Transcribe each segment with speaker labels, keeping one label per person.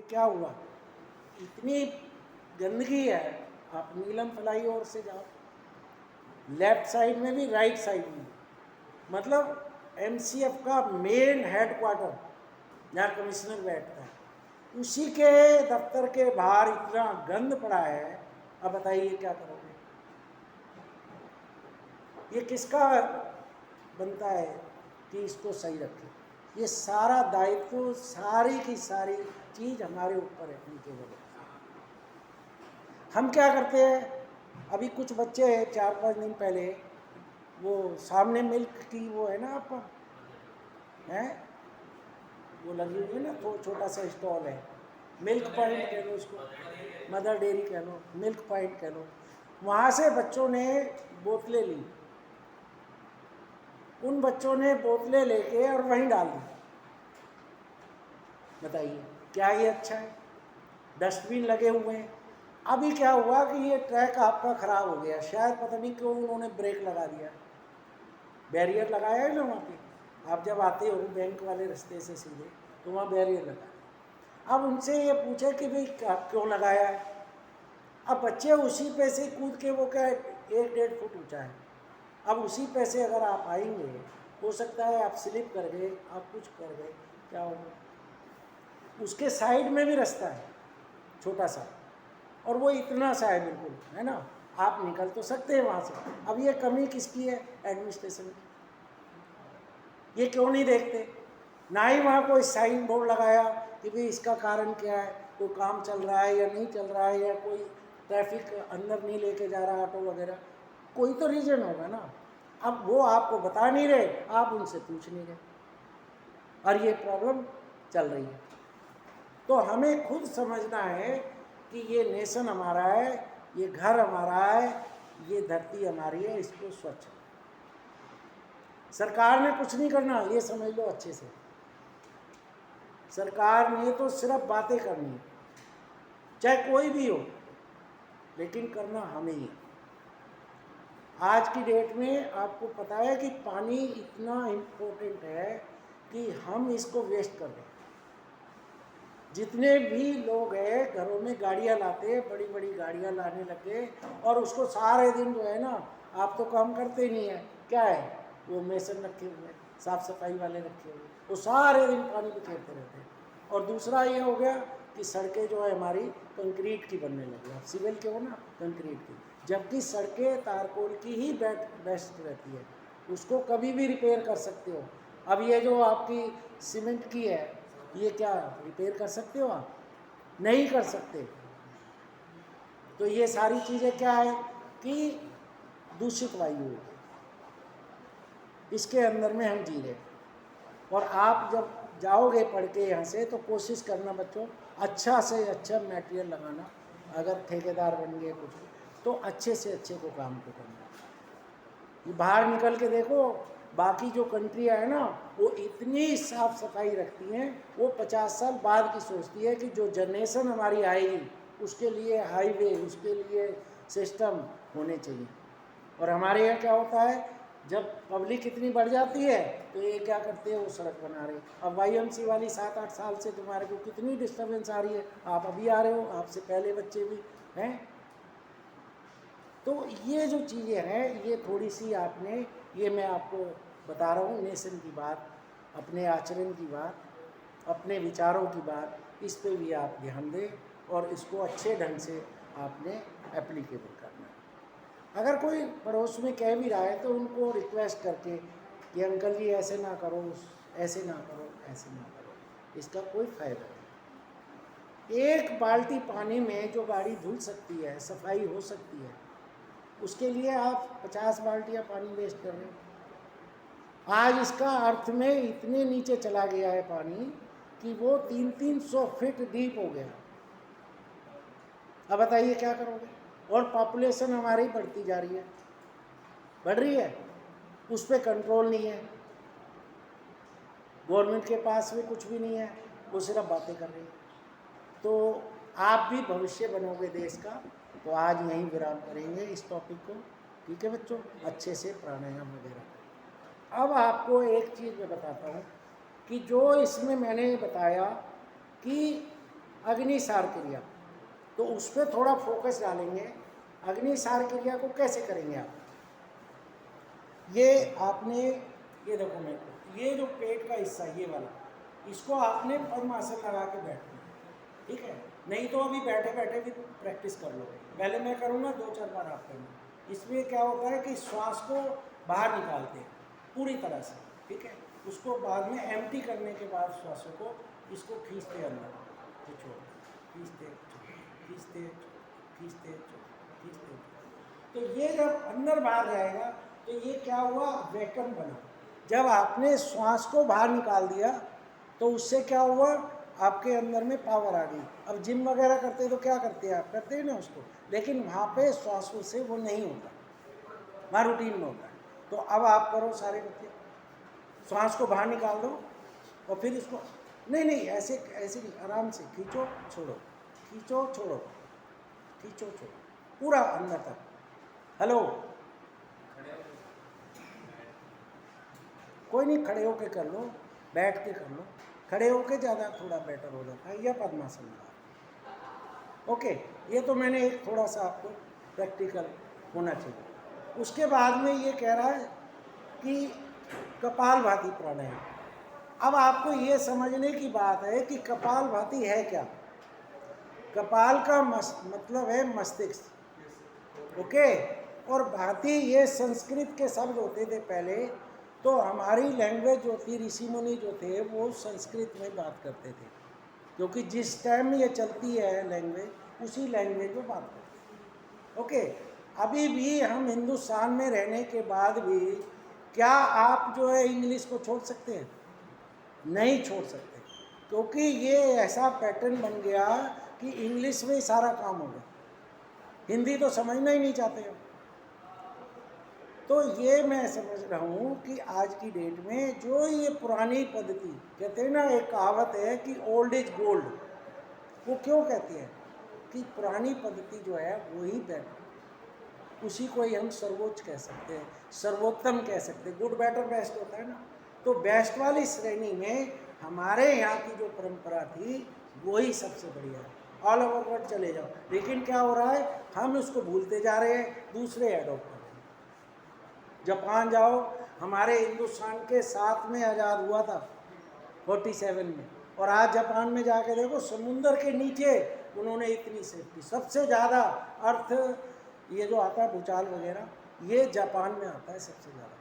Speaker 1: क्या हुआ, इतनी गंदगी है। आप नीलम फ्लाई ओवर से जाओ, लेफ्ट साइड में भी राइट साइड में भी, मतलब एमसीएफ का मेन हेडक्वार्टर जहाँ कमिश्नर बैठता है, उसी के दफ्तर के बाहर इतना गंद पड़ा है। अब बताइए क्या करोगे? ये किसका बनता है कि इसको सही रखें? ये सारा दायित्व, सारी की सारी चीज़ हमारे ऊपर है, केवल हम क्या करते हैं। अभी कुछ बच्चे 4-5 दिन पहले वो सामने मिल्क की वो है ना आपका है, वो लगी हुई है ना, तो छोटा सा स्टॉल है, मिल्क पॉइंट कह लो उसको, मदर डेयरी कह लो, मिल्क पॉइंट कह लो। वहाँ से बच्चों ने बोतलें ली, उन बच्चों ने बोतलें लेके और वहीं डाल दी। बताइए क्या ये अच्छा है? डस्टबिन लगे हुए हैं। अभी क्या हुआ कि ये ट्रैक आपका ख़राब हो गया, शायद पता नहीं क्यों उन्होंने ब्रेक लगा दिया, बैरियर लगाया है ना वहाँ पे। आप जब आते हो बैंक वाले रास्ते से सीधे, तो वहाँ बैरियर लगा है। अब उनसे ये पूछे कि भाई क्यों लगाया है? अब बच्चे उसी पे से कूद के, वो क्या 1-1.5 फुट ऊंचा है, अब उसी पे से अगर आप आएंगे, हो सकता है आप स्लिप कर गए, आप कुछ कर गए, क्या होगा? उसके साइड में भी रास्ता है छोटा सा, और वो इतना सा है बिल्कुल, है ना, आप निकल तो सकते हैं वहाँ से। अब ये कमी किसकी है? एडमिनिस्ट्रेशन की। ये क्यों नहीं देखते? ना ही वहाँ कोई साइन बोर्ड लगाया कि भाई इसका कारण क्या है, कोई काम चल रहा है या नहीं चल रहा है, या कोई ट्रैफिक अंदर नहीं लेके जा रहा ऑटो वगैरह, कोई तो रीज़न होगा ना। अब वो आपको बता नहीं रहे, आप उनसे पूछ नहीं रहे, और ये प्रॉब्लम चल रही है। तो हमें खुद समझना है कि ये नेशन हमारा है, ये घर हमारा है, ये धरती हमारी है, इसको स्वच्छ। सरकार ने कुछ नहीं करना, ये समझ लो अच्छे से। सरकार ने तो सिर्फ बातें करनी है, चाहे कोई भी हो, लेकिन करना हमें ही। आज की डेट में आपको पता है कि पानी इतना इम्पोर्टेंट है कि हम इसको वेस्ट कर रहे हैं। जितने भी लोग हैं घरों में गाड़ियाँ लाते हैं, बड़ी बड़ी गाड़ियाँ लाने लगे, और उसको सारे दिन जो है ना, आप तो काम करते ही नहीं है, क्या है वो मेसन रखे हुए, साफ सफाई वाले रखे हुए, वो सारे दिन पानी बिखेरते रहते हैं। और दूसरा ये हो गया कि सड़कें जो है हमारी कंक्रीट की बनने लगी, आप सिविल के हो ना, कंक्रीट की, जबकि सड़कें तारकोल की ही बेस्ट रहती है, उसको कभी भी रिपेयर कर सकते हो। अब ये जो आपकी सीमेंट की है, ये क्या रिपेयर कर सकते हो आप? नहीं कर सकते। तो ये सारी चीज़ें क्या है कि दूषित वायु है, इसके अंदर में हम जी रहे हैं। और आप जब जाओगे पढ़ के यहाँ से, तो कोशिश करना बच्चों, अच्छा से अच्छा मटेरियल लगाना। अगर ठेकेदार बन गए कुछ, तो अच्छे से अच्छे को काम को करना। ये बाहर निकल के देखो, बाकी जो कंट्रियाँ है ना, वो इतनी साफ सफाई रखती हैं, वो 50 साल बाद की सोचती है कि जो जनरेशन हमारी आएगी उसके लिए हाईवे, उसके लिए सिस्टम होने चाहिए। और हमारे यहाँ क्या होता है, जब पब्लिक इतनी बढ़ जाती है तो ये क्या करते हैं, वो सड़क बना रहे। अब वाईएमसी वाली 7-8 साल से तुम्हारे को कितनी डिस्टर्बेंस आ रही है, आप अभी आ रहे हो, आपसे पहले बच्चे भी हैं। तो ये जो चीज़ें हैं, ये थोड़ी सी आपने, ये मैं आपको बता रहा हूँ, नेशन की बात, अपने आचरण की बात, अपने विचारों की बात, इस पे भी आप ध्यान दें, और इसको अच्छे ढंग से आपने एप्लीकेबल करना है। अगर कोई पड़ोस में कह भी रहा है, तो उनको रिक्वेस्ट करके कि अंकल जी ऐसे ना करो, ऐसे ना करो, ऐसे ना करो, इसका कोई फ़ायदा नहीं। एक बाल्टी पानी में जो गाड़ी धुल सकती है, सफाई हो सकती है, उसके लिए आप 50 बाल्टियाँ पानी वेस्ट कर रहे हो। आज इसका अर्थ में इतने नीचे चला गया है पानी कि वो 300-300 फीट डीप हो गया। अब बताइए क्या करोगे? और पॉपुलेशन हमारी बढ़ती जा रही है, बढ़ रही है, उस पर कंट्रोल नहीं है, गवर्नमेंट के पास में कुछ भी नहीं है, वो सिर्फ बातें कर रही है। तो आप भी भविष्य बनोगे देश का। तो आज यहीं विराम करेंगे इस टॉपिक को, ठीक है बच्चों, अच्छे से प्राणायाम वगैरह। अब आपको एक चीज़ मैं बताता हूँ कि जो इसमें मैंने बताया कि अग्निसार क्रिया, तो उस पर थोड़ा फोकस डालेंगे। अग्निसार क्रिया को कैसे करेंगे आप? ये आपने, ये देखो मेरे को, ये जो पेट का हिस्सा ये वाला, इसको आपने पद्मासन लगा के बैठना है, ठीक है? नहीं तो अभी बैठे बैठे भी प्रैक्टिस कर लो। पहले मैं करूँगा, 2-4 बार आप करना। इसमें क्या होता है कि श्वास को बाहर निकालते हैं पूरी तरह से, ठीक है? उसको बाद में एम्प्टी करने के बाद श्वासों को इसको खींचते अंदर, तो छोड़, खींचते खींचते खींचते खींचते। तो ये जब अंदर बाहर जाएगा तो ये क्या हुआ, वैक्यूम बना। जब आपने श्वास को बाहर निकाल दिया तो उससे क्या हुआ, आपके अंदर में पावर आ गई। अब जिम वगैरह करते तो क्या करते हैं आप, करते हैं ना उसको, लेकिन वहाँ पे श्वासों से वो नहीं होता, वहाँ रूटीन में होता है। तो अब आप करो सारे बच्चे, श्वास को बाहर निकाल दो और फिर इसको, नहीं नहीं ऐसे ऐसे नहीं, आराम से खींचो छोड़ो, खींचो छोड़ो, खींचो छोड़ो, पूरा अंदर तक। हेलो, कोई नहीं, खड़े होके कर लो, बैठ के कर लो, खड़े होके ज़्यादा थोड़ा बेटर हो जाता है, या पद्मासन लगा। ओके, ये तो मैंने एक थोड़ा सा आपको प्रैक्टिकल होना चाहिए। उसके बाद में ये कह रहा है कि कपालभाति प्राणायाम। अब आपको ये समझने की बात है कि कपालभाति है क्या। कपाल का मतलब है मस्तिष्क, ओके, और भांति ये संस्कृत के शब्द होते थे पहले। तो हमारी लैंग्वेज जो थी, ऋषि मुनि जो थे वो संस्कृत में बात करते थे, क्योंकि जिस टाइम ये चलती है लैंग्वेज, उसी लैंग्वेज में बात करते हैं, ओके। अभी भी हम हिंदुस्तान में रहने के बाद भी क्या आप जो है इंग्लिश को छोड़ सकते हैं? नहीं छोड़ सकते, क्योंकि ये ऐसा पैटर्न बन गया कि इंग्लिश में ही सारा काम हो गया, हिंदी तो समझना ही नहीं चाहते हो। तो ये मैं समझ रहा हूँ कि आज की डेट में जो ये पुरानी पद्धति, कहते हैं ना, एक कहावत है कि ओल्ड इज गोल्ड। वो क्यों कहती है कि पुरानी पद्धति जो है वही बेटर, उसी को ही हम सर्वोच्च कह सकते हैं, सर्वोत्तम कह सकते हैं। गुड बेटर बेस्ट होता है ना, तो बेस्ट वाली श्रेणी में हमारे यहाँ की जो परंपरा थी वही सबसे बढ़िया है। ऑल ओवर वर्ल्ड चले जाओ, लेकिन क्या हो रहा है, हम उसको भूलते जा रहे हैं, दूसरे एडॉप्ट कर रहे हैं। जापान जाओ, हमारे हिंदुस्तान के साथ में आज़ाद हुआ था 47 में, और आज जापान में जाके देखो, समुंदर के नीचे उन्होंने इतनी सेफ्टी, सबसे ज़्यादा अर्थ ये जो आता है भूचाल वगैरह, ये जापान में आता है सबसे ज़्यादा,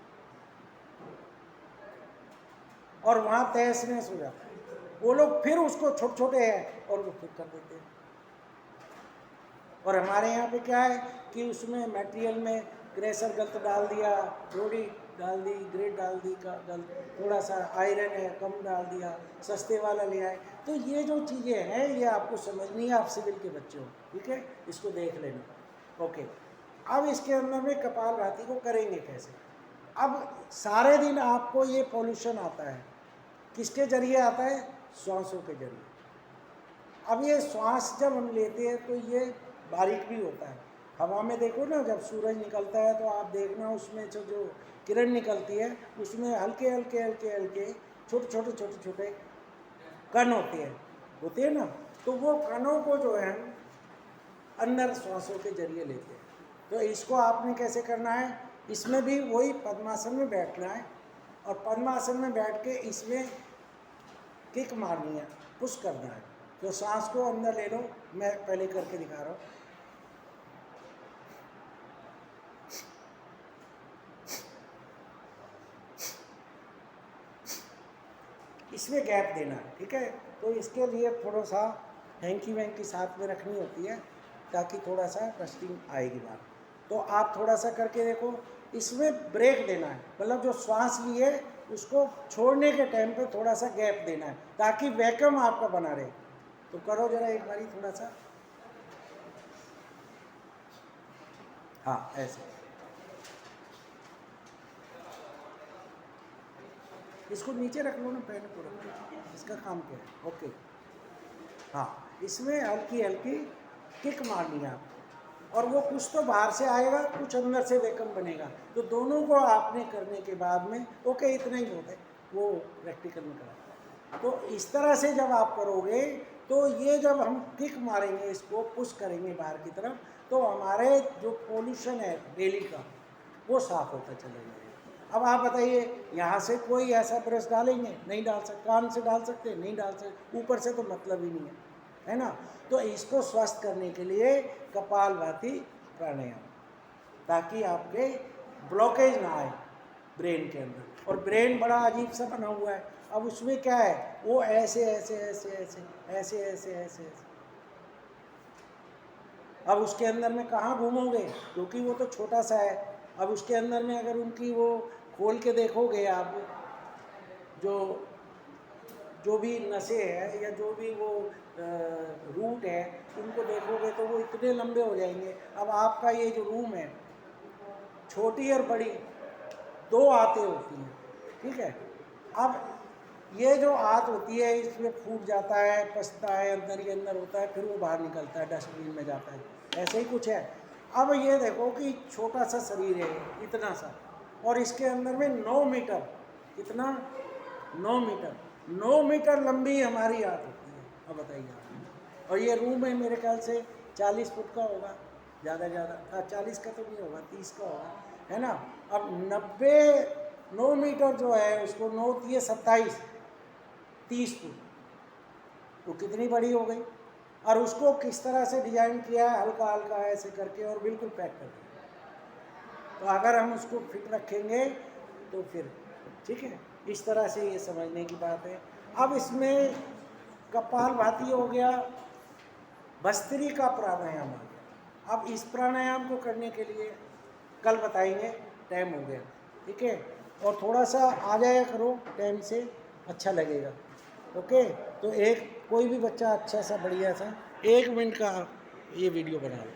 Speaker 1: और वहाँ तहस नहस हो जाता है। वो लोग फिर उसको छोटे छोटे हैं और वो फिर कर देते हैं। और हमारे यहाँ पे क्या है कि उसमें मटेरियल में क्रेशर गलत डाल दिया, रोडी डाल दी, ग्रेड डाल दी का गलत, थोड़ा सा आयरन है कम डाल दिया, सस्ते वाला ले आए। तो ये जो चीज़ें हैं ये आपको समझनी है, आप सिविल के बच्चे हो, ठीक है, इसको देख लेना। ओके, अब इसके अंदर में कपालभाति को करेंगे कैसे। अब सारे दिन आपको ये पॉल्यूशन आता है, किसके जरिए आता है, श्वासों के जरिए। अब ये श्वास जब हम लेते हैं तो ये बारीक भी होता है, हवा में देखो ना, जब सूरज निकलता है तो आप देखना उसमें से जो किरण निकलती है उसमें हल्के हल्के हल्के हल्के छोटे छोटे छोटे छोटे कण होते हैं ना, तो वो कणों को जो है अंदर श्वासों के जरिए लेते हैं। तो इसको आपने कैसे करना है, इसमें भी वही पद्मासन में बैठना है, और पद्मासन में बैठ के इसमें किक मारनी है, पुश करना है। तो सांस को अंदर ले लो, मैं पहले करके दिखा रहा हूँ। इसमें गैप देना है, ठीक है। तो इसके लिए थोड़ा सा हैंकी वैंकी साथ में रखनी होती है ताकि थोड़ा सा रस्टिंग आएगी बाहर। तो आप थोड़ा सा करके देखो, इसमें ब्रेक देना है, मतलब जो श्वास लिए उसको छोड़ने के टाइम पे थोड़ा सा गैप देना है ताकि वैक्यूम आपका बना रहे। तो करो जरा एक बारी थोड़ा सा, हाँ ऐसे। इसको नीचे रख लो ना, पेन को रख लो, इसका काम क्या है। ओके, हाँ, इसमें हल्की हल्की किक मारनी है आपको, और वो कुछ तो बाहर से आएगा, कुछ अंदर से वैक्यूम बनेगा। तो दोनों को आपने करने के बाद में, ओके इतना ही होता है, वो प्रैक्टिकल में करा। तो इस तरह से जब आप करोगे तो ये जब हम किक मारेंगे, इसको पुश करेंगे बाहर की तरफ, तो हमारे जो पोल्यूशन है डेली का वो साफ होता चला जाएगा। अब आप बताइए, यहाँ से कोई ऐसा ब्रश डालेंगे? नहीं डाल सकते। कान से डाल सकते? नहीं डाल सकते। ऊपर से तो मतलब ही नहीं है ना। तो इसको स्वस्थ करने के लिए कपालभाति प्राणायाम, ताकि आपके ब्लॉकेज ना आए ब्रेन के अंदर। और ब्रेन बड़ा अजीब सा बना हुआ है। अब उसमें क्या है, वो ऐसे ऐसे ऐसे ऐसे ऐसे ऐसे ऐसे ऐसे, अब उसके अंदर में कहाँ घूमोगे, क्योंकि वो तो छोटा सा है। अब उसके अंदर में अगर उनकी वो खोल के देखोगे आप, जो भी नसें हैं या जो भी वो रूट है, उनको देखोगे तो वो इतने लंबे हो जाएंगे। अब आपका ये जो रूम है, छोटी और बड़ी दो आते होती हैं, ठीक है। अब ये जो आत होती है, इसमें फूट जाता है, पसता है, अंदर ही अंदर होता है, फिर वो बाहर निकलता है, डस्टबिन में जाता है, ऐसे ही कुछ है। अब ये देखो कि छोटा सा शरीर है, इतना सा, और इसके अंदर में 9 मीटर, कितना, 9 मीटर, 9 मीटर लंबी हमारी आत होती है। अब बताइए आप। और ये रूम है मेरे ख्याल से 40 फुट का होगा, ज़्यादा 40 का तो नहीं होगा, 30 का होगा, है ना। अब 9 मीटर जो है, उसको 9 दिए 27, 30 फुट, तो कितनी बड़ी हो गई। और उसको किस तरह से डिजाइन किया है, हल्का हल्का ऐसे करके, और बिल्कुल पैक कर दिया। तो अगर हम उसको फिट रखेंगे तो फिर ठीक है। इस तरह से ये समझने की बात है। अब इसमें कपालभाति हो गया, भस्त्रिका प्राणायाम आ गया। अब इस प्राणायाम को करने के लिए कल बताएंगे, टाइम हो गया, ठीक है। और थोड़ा सा आ जाया करो टाइम से, अच्छा लगेगा। ओके, तो एक कोई भी बच्चा अच्छा सा बढ़िया सा 1 मिनट का ये वीडियो बना लो।